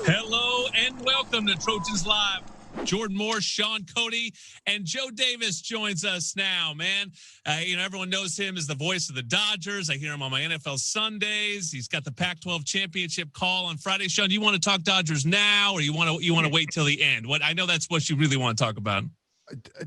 Hello and welcome to Trojans Live. Jordan Moore, Sean Cody, and Joe Davis joins us now, man. Everyone knows him as the voice of the Dodgers. I hear him on my NFL Sundays. He's got the Pac-12 championship call on Friday. Sean, do you want to talk Dodgers now, or you want to wait till the end? I know that's what you really want to talk about.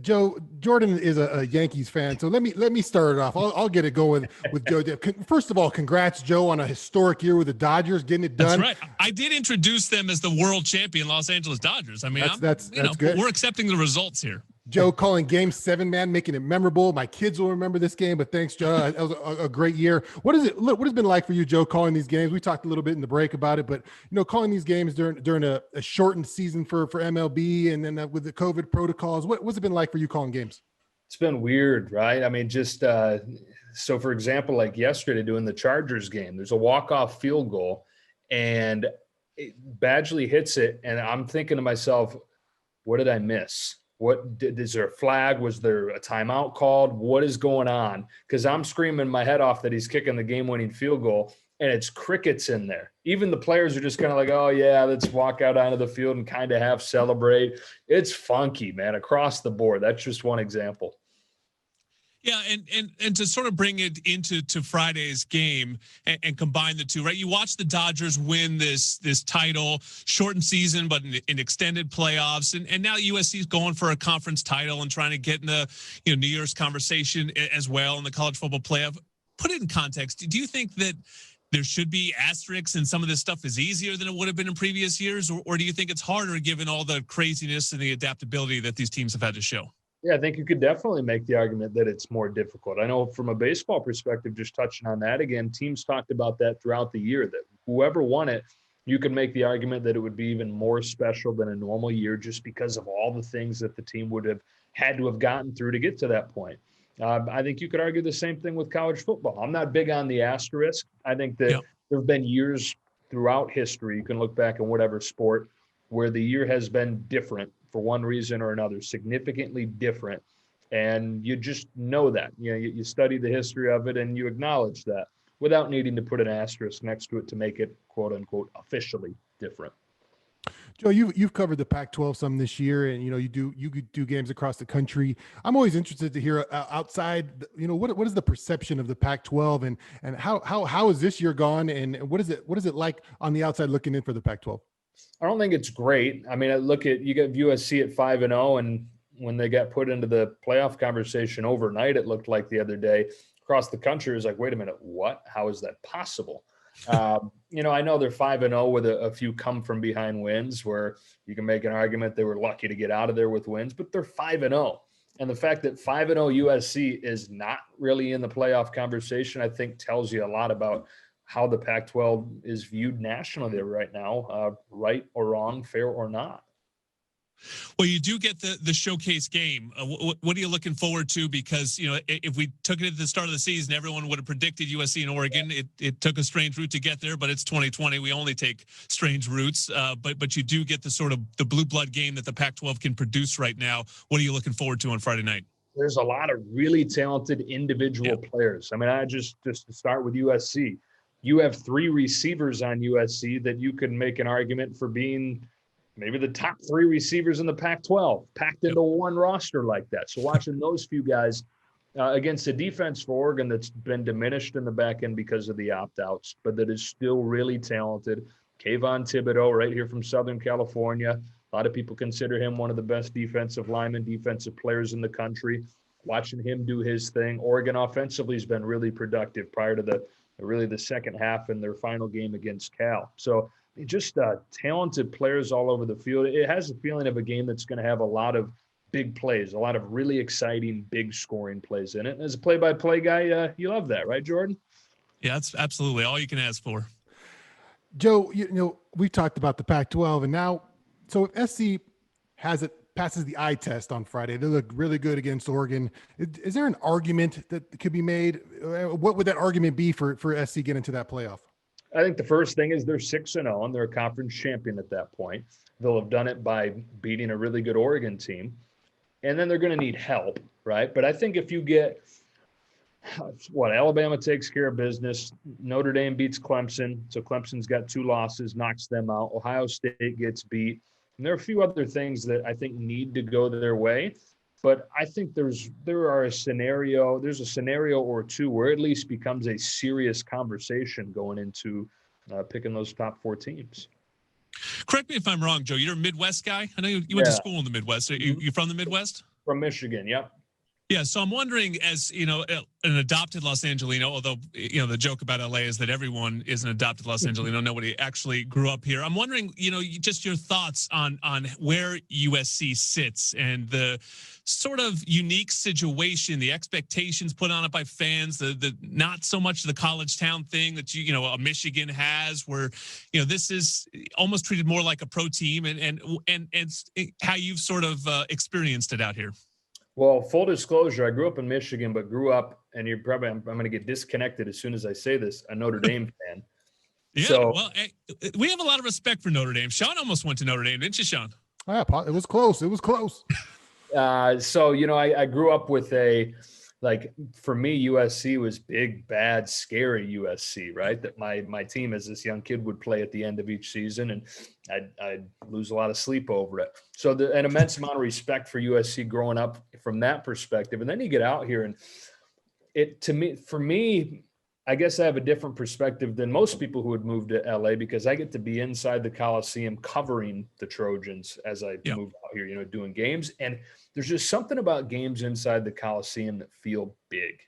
Joe, Jordan is a Yankees fan, so let me start it off. I'll get it going with Joe. First of all, congrats, Joe, on a historic year with the Dodgers, getting it done. That's right. I did introduce them as the world champion Los Angeles Dodgers. I mean, that's good. We're accepting the results here. Joe calling Game 7, man, making it memorable. My kids will remember this game, but thanks, Joe. That was a great year. What has it been like for you, Joe, calling these games? We talked a little bit in the break about it, but calling these games during a shortened season for MLB, and then with the COVID protocols, what's it been like for you calling games? It's been weird, right? I mean, just so for example, like yesterday doing the Chargers game, there's a walk-off field goal, and Badgley hits it, and I'm thinking to myself, what did I miss? Is there a flag? Was there a timeout called? What is going on? Because I'm screaming my head off that he's kicking the game-winning field goal, and it's crickets in there. Even the players are just kind of like, oh, yeah, let's walk out onto the field and kind of half celebrate. It's funky, man, across the board. That's just one example. Yeah, and to sort of bring it into Friday's game and combine the two, right? You watch the Dodgers win this title, shortened season, but in extended playoffs, and now USC is going for a conference title and trying to get in the New Year's conversation as well in the college football playoff. Put it in context. Do you think that there should be asterisks and some of this stuff is easier than it would have been in previous years, or do you think it's harder given all the craziness and the adaptability that these teams have had to show? Yeah, I think you could definitely make the argument that it's more difficult. I know from a baseball perspective, just touching on that again, teams talked about that throughout the year, that whoever won it, you could make the argument that it would be even more special than a normal year just because of all the things that the team would have had to have gotten through to get to that point. I think you could argue the same thing with college football. I'm not big on the asterisk. I think that there have been years throughout history, you can look back in whatever sport, where the year has been different for one reason or another, significantly different. And you just know that. You study the history of it and you acknowledge that without needing to put an asterisk next to it to make it, quote unquote, officially different. Joe, you've covered the Pac-12 some this year, and you do games across the country. I'm always interested to hear outside. What is the perception of the Pac-12, and how has this year gone, and what is it like on the outside looking in for the Pac-12? I don't think it's great. I mean, you got USC at 5-0, and when they got put into the playoff conversation overnight, it looked like the other day across the country, it was like, wait a minute, what? How is that possible? I know they're 5-0 with a few come from behind wins where you can make an argument they were lucky to get out of there with wins, but they're 5-0. And the fact that 5-0 USC is not really in the playoff conversation, I think tells you a lot about how the Pac-12 is viewed nationally right now, right or wrong, fair or not. Well, you do get the showcase game. What are you looking forward to? Because, if we took it at the start of the season, everyone would have predicted USC and Oregon. It took a strange route to get there, but it's 2020. We only take strange routes. But you do get the sort of the blue blood game that the Pac-12 can produce right now. What are you looking forward to on Friday night? There's a lot of really talented individual players. I mean, just to start with USC, you have 3 receivers on USC that you can make an argument for being maybe the top 3 receivers in the Pac-12 packed into one roster like that. So watching those few guys against a defense for Oregon that's been diminished in the back end because of the opt-outs, but that is still really talented. Kayvon Thibodeau right here from Southern California. A lot of people consider him one of the best defensive players in the country. Watching him do his thing. Oregon offensively has been really productive prior to the second half in their final game against Cal. So just talented players all over the field. It has a feeling of a game that's going to have a lot of big plays, a lot of really exciting, big scoring plays in it. And as a play-by-play guy, you love that, right, Jordan? Yeah, that's absolutely all you can ask for. Joe, we've talked about the Pac-12, and now, so if SC passes the eye test on Friday, they look really good against Oregon. Is there an argument that could be made? What would that argument be for SC getting into that playoff? I think the first thing is they're 6-0 and they're a conference champion at that point. They'll have done it by beating a really good Oregon team. And then they're going to need help, right? But I think if you get what, Alabama takes care of business. Notre Dame beats Clemson. So Clemson's got 2 losses, knocks them out. Ohio State gets beat. And there are a few other things that I think need to go their way. But I think there's a scenario or two where it at least becomes a serious conversation going into picking those top 4 teams. Correct me if I'm wrong, Joe. You're a Midwest guy. I know you went to school in the Midwest. Are you from the Midwest? From Michigan, yep. Yeah, so I'm wondering, as you know, an adopted Los Angelino, although you know the joke about LA is that everyone is an adopted Los Angelino, nobody actually grew up here. I'm wondering, you know, just your thoughts on where USC sits and the sort of unique situation, the expectations put on it by fans, the not so much the college town thing that you know a Michigan has, where you know this is almost treated more like a pro team, and how you've sort of experienced it out here. Well, full disclosure, I grew up in Michigan, but grew up, and you're probably, I'm going to get disconnected as soon as I say this, a Notre Dame fan. Yeah, so, well, we have a lot of respect for Notre Dame. Sean almost went to Notre Dame, didn't you, Sean? Yeah, it was close. It was close. So, you know, I grew up with like, for me, USC was big, bad, scary USC, right? That my team as this young kid would play at the end of each season, and I'd lose a lot of sleep over it. So an immense amount of respect for USC growing up from that perspective. And then you get out here, and for me, I guess I have a different perspective than most people who would move to LA, because I get to be inside the Coliseum covering the Trojans as I move out here, you know, doing games. And there's just something about games inside the Coliseum that feel big.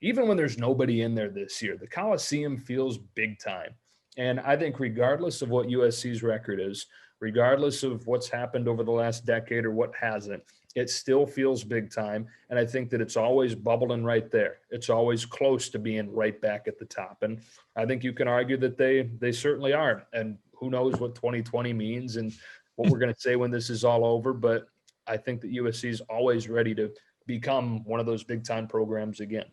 Even when there's nobody in there this year, the Coliseum feels big time. And I think regardless of what USC's record is, regardless of what's happened over the last decade or what hasn't, it still feels big time. And I think that it's always bubbling right there. It's always close to being right back at the top. And I think you can argue that they certainly are. And who knows what 2020 means and what we're going to say when this is all over. But I think that USC is always ready to become one of those big time programs again.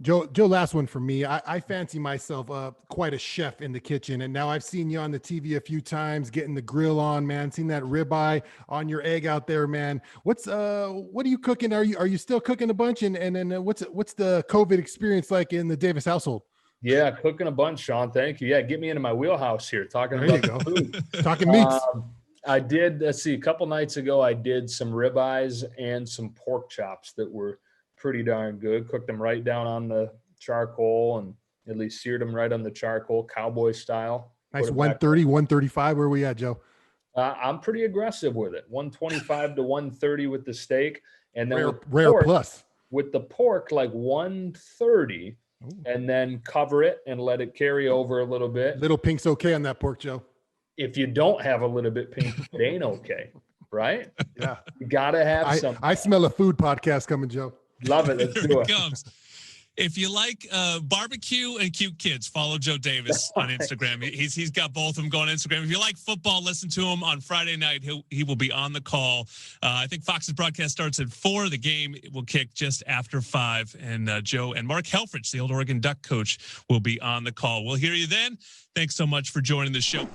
Joe, last one for me. I fancy myself quite a chef in the kitchen, and now I've seen you on the TV a few times, getting the grill on, man. Seen that ribeye on your egg out there, man. What are you cooking? Are you still cooking a bunch? And then what's the COVID experience like in the Davis household? Yeah, cooking a bunch, Sean. Thank you. Yeah, get me into my wheelhouse here. Talking there about food. Talking meats. I did. Let's see. A couple nights ago, I did some ribeyes and some pork chops that were pretty darn good. Cooked them right down on the charcoal, and at least seared them right on the charcoal, cowboy style. Nice 130, 135. Where are we at, Joe? I'm pretty aggressive with it. 125 to 130 with the steak, and then rare plus with the pork, like 130. Ooh. And then cover it and let it carry over a little bit. Little pink's okay on that pork, Joe. If you don't have a little bit pink, it ain't okay, right? Yeah, you gotta have something. I smell a food podcast coming, Joe. Love it. Let's do it. Comes. If you like barbecue and cute kids, follow Joe Davis on Instagram. He's got both of them going on Instagram. If you like football, listen to him on Friday night. He will be on the call. I think Fox's broadcast starts at 4. The game will kick just after 5. And Joe and Mark Helfrich, the old Oregon Duck coach, will be on the call. We'll hear you then. Thanks so much for joining the show.